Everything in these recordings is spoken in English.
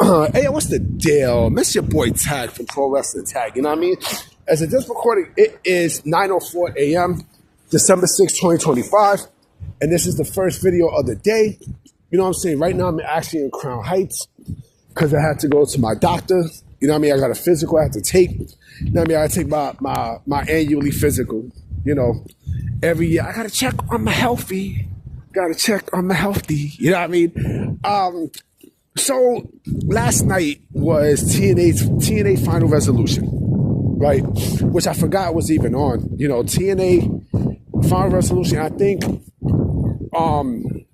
Hey, what's the deal? Miss your boy Tag from Pro Wrestling Tag. You know what I mean? As of this recording, it is 9:04 a.m., December 6, 2025. And this is the first video of the day. You know what I'm saying? Right now, I'm actually in Crown Heights because I had to go to my doctor. You know what I mean? I got a physical I had to take. You know what I mean? I got to take my annually physical. You know, every year. I got to check on my healthy. Got to check on my healthy. You know what I mean? So last night was TNA Final Resolution, right? Which I forgot was even on. You know, TNA Final Resolution. I think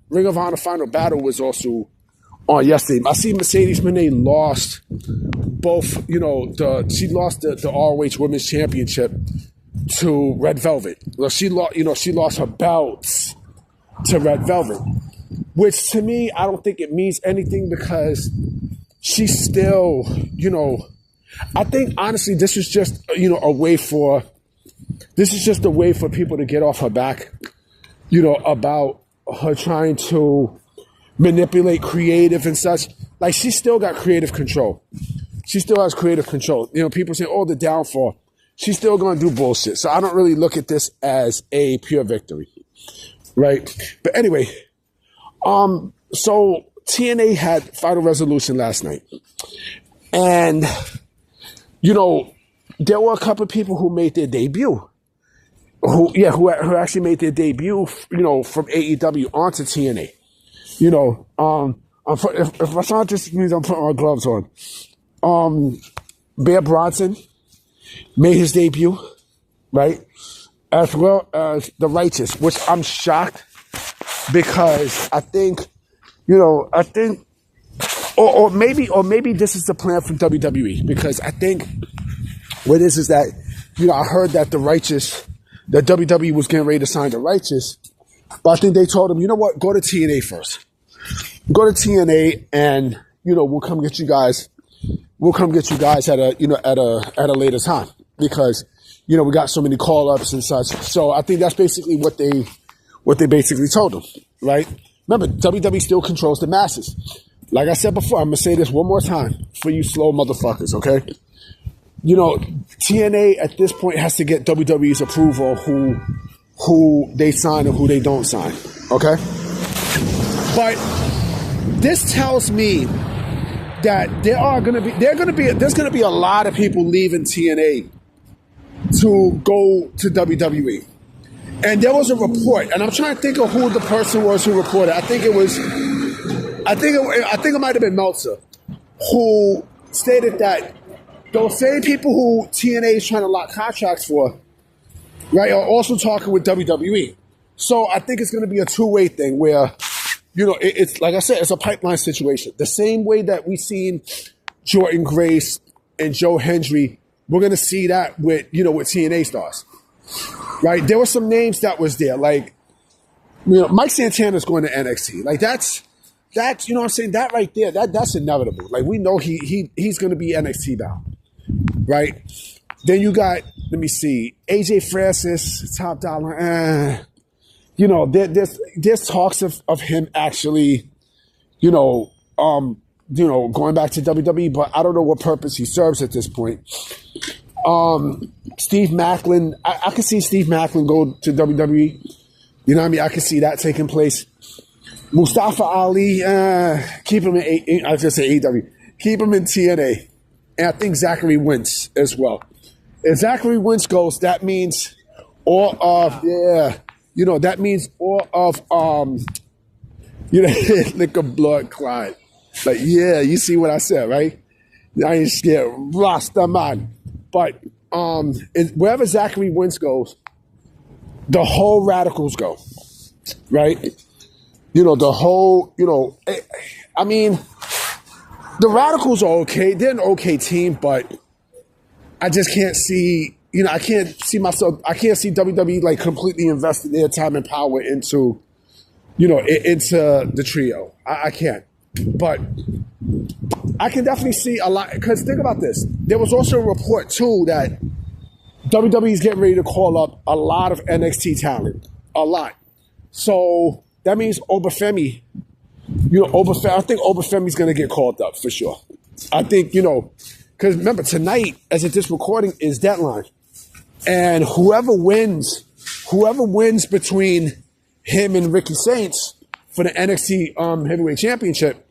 Ring of Honor Final Battle was also on yesterday. I see Mercedes Moné lost both. You know, she lost the ROH Women's Championship to Red Velvet. Well, she lost her belts to Red Velvet. Which to me, I don't think it means anything because she's still, you know, I think honestly, this is just, you know, a way for people to get off her back, you know, about her trying to manipulate creative and such. Like, she still got creative control. She still has creative control. You know, people say, oh, the downfall. She's still going to do bullshit. So I don't really look at this as a pure victory, right? But anyway, so TNA had Final Resolution last night. And, you know, there were a couple of people who made their debut. Who actually made their debut, you know, from AEW onto TNA. You know, if I sound just means I'm putting my gloves on. Bear Bronson made his debut, right? As well as The Righteous, which I'm shocked. Because I think, you know, or maybe this is the plan from WWE. Because I think what it is that, you know, I heard that that WWE was getting ready to sign The Righteous. But I think they told him, you know what, go to TNA first. Go to TNA and, you know, we'll come get you guys at a later time. Because, you know, we got so many call-ups and such. So I think that's basically what they basically told him, right? Remember, WWE still controls the masses. Like I said before, I'm going to say this one more time for you slow motherfuckers, okay? You know, TNA at this point has to get WWE's approval who they sign and who they don't sign, okay? But this tells me that there's going to be a lot of people leaving TNA to go to WWE. And there was a report, and I'm trying to think of who the person was who reported. I think it might have been Meltzer, who stated that those same people who TNA is trying to lock contracts for, right, are also talking with WWE. So I think it's going to be a two-way thing where, you know, it's like I said, it's a pipeline situation. The same way that we've seen Jordan Grace and Joe Hendry, we're going to see that with TNA stars. Right, there were some names that was there, like, you know, Mike Santana's going to NXT. Like that's you know what I'm saying, that right there, that's inevitable. Like, we know he's going to be NXT bound, right? Then you got, let me see, AJ Francis, Top Dollar. You know, there's talks of him actually, going back to WWE, but I don't know what purpose he serves at this point. Steve Macklin, I can see Steve Macklin go to WWE. You know what I mean? I can see that taking place. Mustafa Ali, keep him in, I was going to say AEW. Keep him in TNA. And I think Zachary Wentz as well. If Zachary Wentz goes, that means all of, lick of blood crying. Like, yeah, you see what I said, right? I ain't scared. Rasta man. But wherever Zachary Wentz goes, the whole Radicals go, right? You know, the whole, you know, I mean, the Radicals are okay. They're an okay team, but I just can't see, you know, I can't see WWE like completely investing their time and power into, you know, into the trio. I can't. But I can definitely see a lot, because think about this. There was also a report, too, that WWE is getting ready to call up a lot of NXT talent. A lot. So that means Obafemi, I think Obafemi's going to get called up for sure. I think, because remember, tonight, as of this recording, is deadline. And whoever wins between him and Ricky Saints for the NXT Heavyweight Championship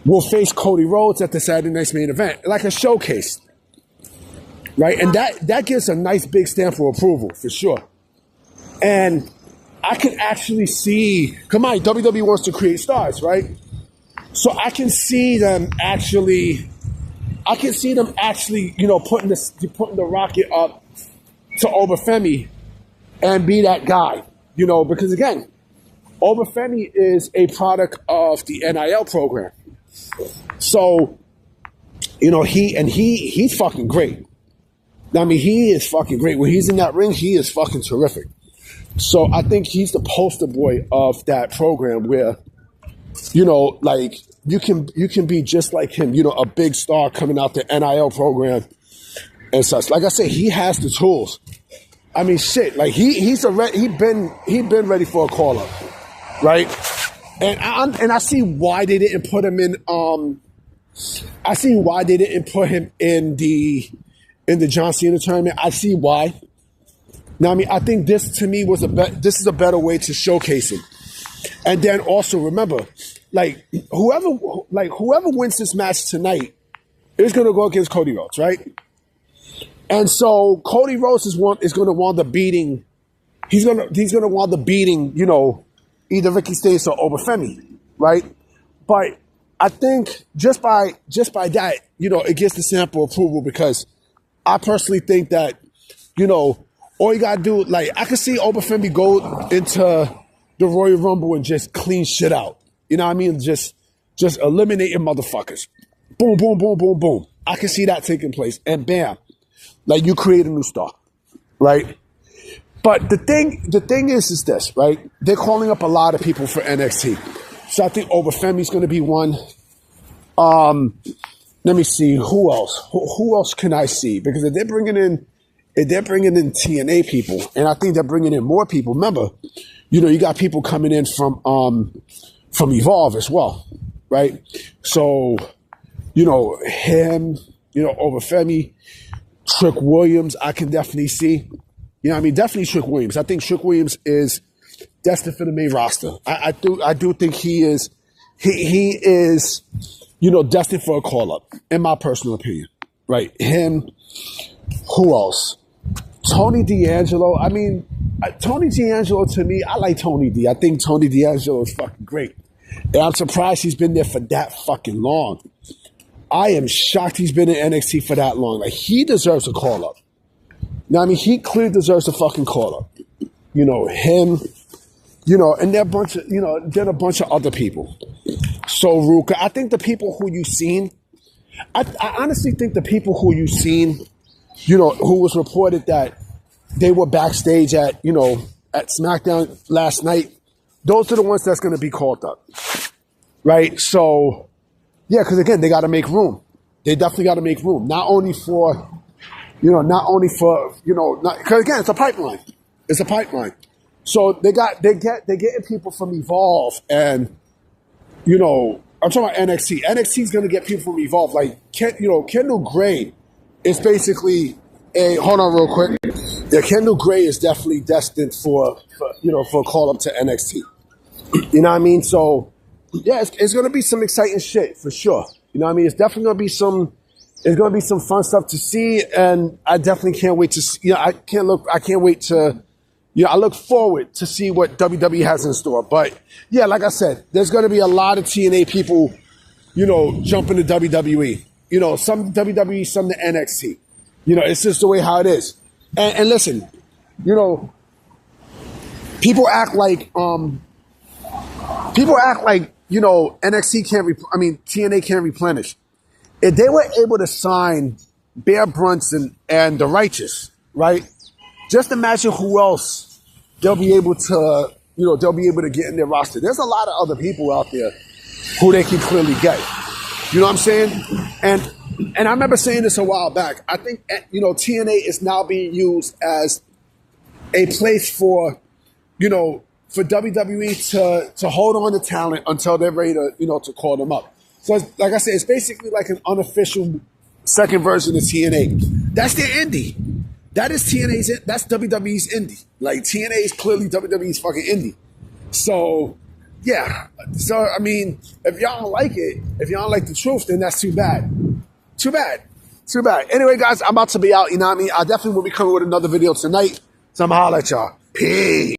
will face Cody Rhodes at the Saturday night's main event, like a showcase. Right? And that gives a nice big stamp for approval, for sure. And I can actually see, come on, WWE wants to create stars, right? So I can see them actually, putting the rocket up to Obafemi and be that guy, because again, Obafemi is a product of the NIL program. So, he's fucking great. I mean, he is fucking great. When he's in that ring, he is fucking terrific. So I think he's the poster boy of that program where, like you can be just like him, a big star coming out the NIL program and such. Like I said, he has the tools. I mean, shit, like he been ready for a call up, right? And I see why they didn't put him in. I see why they didn't put him in the John Cena tournament. I see why. Now, I mean, I think this to me this is a better way to showcase him. And then also remember, like whoever wins this match tonight is going to go against Cody Rhodes, right? And so Cody Rhodes is going to wind up beating. He's going to wind up beating, either Ricky Starks or Obafemi, right? But I think just by that, it gets the stamp of approval because I personally think that, all you gotta do, like, I could see Obafemi go into the Royal Rumble and just clean shit out. You know what I mean? Just eliminating motherfuckers. Boom, boom, boom, boom, boom. I can see that taking place. And bam, like you create a new star, right? But the thing is this, right? They're calling up a lot of people for NXT. So I think Obafemi's going to be one. Let me see who else. Who else can I see? Because if they're bringing in TNA people, and I think they're bringing in more people. Remember, you got people coming in from Evolve as well, right? So, him, Obafemi, Trick Williams, I can definitely see. Definitely Trick Williams. I think Trick Williams is destined for the main roster. I do think he is destined for a call up, in my personal opinion. Right? Him. Who else? Tony D'Angelo. I mean, Tony D'Angelo, to me, I like Tony D. I think Tony D'Angelo is fucking great. And I'm surprised he's been there for that fucking long. I am shocked he's been in NXT for that long. Like, he deserves a call up. Now, I mean, he clearly deserves a fucking call up. Him, and there are a bunch of other people. So, Ruka, I think the people who you've seen, I honestly think the people who you've seen, who was reported that they were backstage at SmackDown last night, those are the ones that's going to be called up, right? So, yeah, because again, they got to make room. They definitely got to make room. Not only for, because again, it's a pipeline. It's a pipeline. So they're getting people from Evolve and, I'm talking about NXT. NXT is going to get people from Evolve. Like, Kendall Gray is basically hold on real quick. Yeah, Kendall Gray is definitely destined for a call up to NXT. You know what I mean? So, yeah, it's going to be some exciting shit for sure. You know what I mean? It's definitely going to be some fun stuff to see, and I definitely can't wait to see. I look forward to see what WWE has in store. But yeah, like I said, there's going to be a lot of TNA people, jumping to WWE. Some WWE, some to NXT. It's just the way how it is. And listen, people act like NXT TNA can't replenish. If they were able to sign Bear Brunson and the Righteous, right? Just imagine who else they'll be able to get in their roster. There's a lot of other people out there who they can clearly get. You know what I'm saying? And I remember saying this a while back. I think, TNA is now being used as a place for WWE to hold on to talent until they're ready to call them up. So, like I said, it's basically like an unofficial second version of TNA. That's their indie. That is TNA's. That's WWE's indie. Like TNA is clearly WWE's fucking indie. So, yeah. So I mean, if y'all don't like it, if y'all don't like the truth, then that's too bad. Too bad. Too bad. Anyway, guys, I'm about to be out. You know what I mean? I definitely will be coming with another video tonight. So I'm gonna holler at y'all. Peace.